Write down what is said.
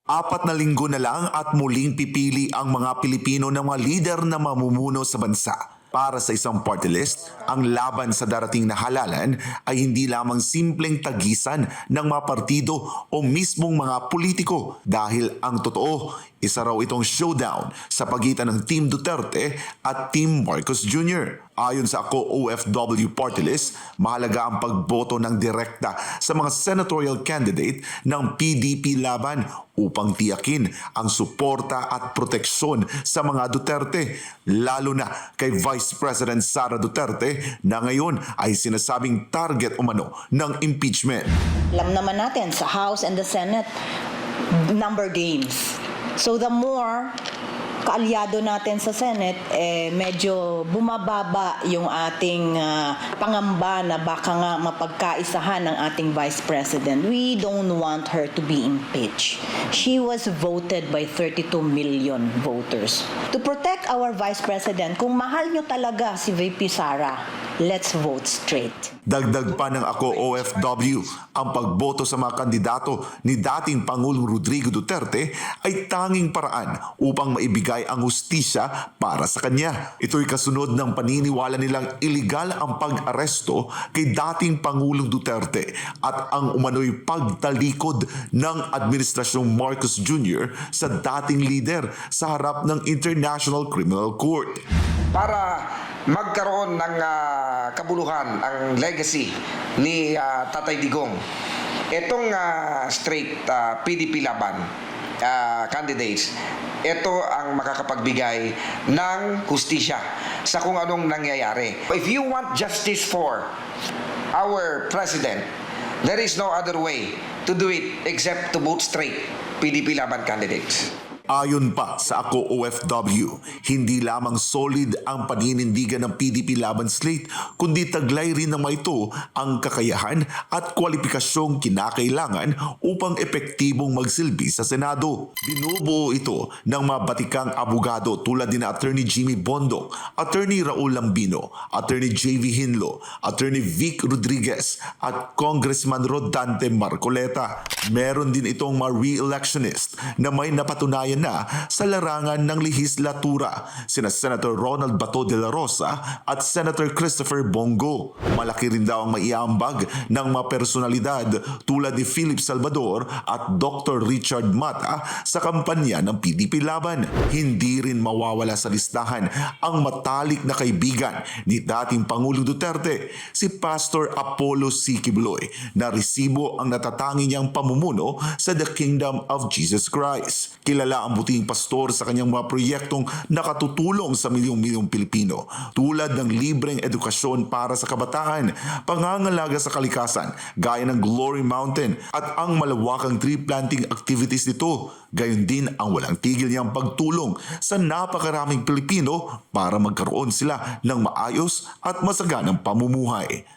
4 na linggo na lang at muling pipili ang mga Pilipino ng mga lider na mamumuno sa bansa. Para sa isang party list, ang laban sa darating na halalan ay hindi lamang simpleng tagisan ng mga partido o mismong mga politiko dahil ang totoo, isa raw itong showdown sa pagitan ng Team Duterte at Team Marcos Jr. Ayon sa Ako OFW Party List, mahalaga ang pagboto ng direkta sa mga senatorial candidate ng PDP laban upang tiyakin ang suporta at proteksyon sa mga Duterte, lalo na kay Vice President Sara Duterte na ngayon ay sinasabing target umano ng impeachment. Alam naman natin sa House and the Senate, number games. So the more kaalyado natin sa Senate, medyo bumababa yung ating pangamba na baka nga mapagkaisahan ng ating Vice President. We don't want her to be impeached. She was voted by 32 million voters. To protect our Vice President, kung mahal nyo talaga si VP Sara, let's vote straight. Dagdag pa ng Ako OFW, ang pagboto sa mga kandidato ni dating Pangulong Rodrigo Duterte ay tanging paraan upang maibigay ang hustisya para sa kanya. Ito'y kasunod ng paniniwala nilang iligal ang pag-aresto kay dating Pangulong Duterte at ang umano'y pagtalikod ng Administrasyong Marcos Jr. sa dating leader sa harap ng International Criminal Court. Para magkaroon ng kabuluhan ang legacy ni Tatay Digong. Itong straight PDP laban candidates, ito ang makakapagbigay ng hustisya sa kung anong nangyayari. If you want justice for our president, there is no other way to do it except to vote straight PDP laban candidates. Ayon pa sa Ako OFW, hindi lamang solid ang paninindigan ng PDP laban slate, kundi taglay rin ng ito ang kakayahan at kwalipikasyong kinakailangan upang epektibong magsilbi sa Senado. Binubuo ito ng mga batikang abogado tulad ni Attorney Jimmy Bondoc, Attorney Raul Lambino, Attorney JV Hinlo, Attorney Vic Rodriguez at Congressman Rodante Marcoleta. Meron din itong mga re-electionist na may napatunayan na sa larangan ng lehislatura, sina Senator Ronald Bato de la Rosa at Senator Christopher Bongo. Malaki rin daw ang maiambag ng mga personalidad tulad ni Philip Salvador at Dr. Richard Mata sa kampanya ng PDP laban. Hindi rin mawawala sa listahan ang matalik na kaibigan ni dating Pangulong Duterte, si Pastor Apollo C. Quibloy, na resibo ang natatangi niyang pamumuno sa The Kingdom of Jesus Christ. Kilala ang buting pastor sa kanyang mga proyektong nakatutulong sa milyong-milyong Pilipino tulad ng libreng edukasyon para sa kabataan, pangangalaga sa kalikasan gaya ng Glory Mountain at ang malawakang tree planting activities nito. Gayon din ang walang tigil niyang pagtulong sa napakaraming Pilipino para magkaroon sila ng maayos at masaganang pamumuhay.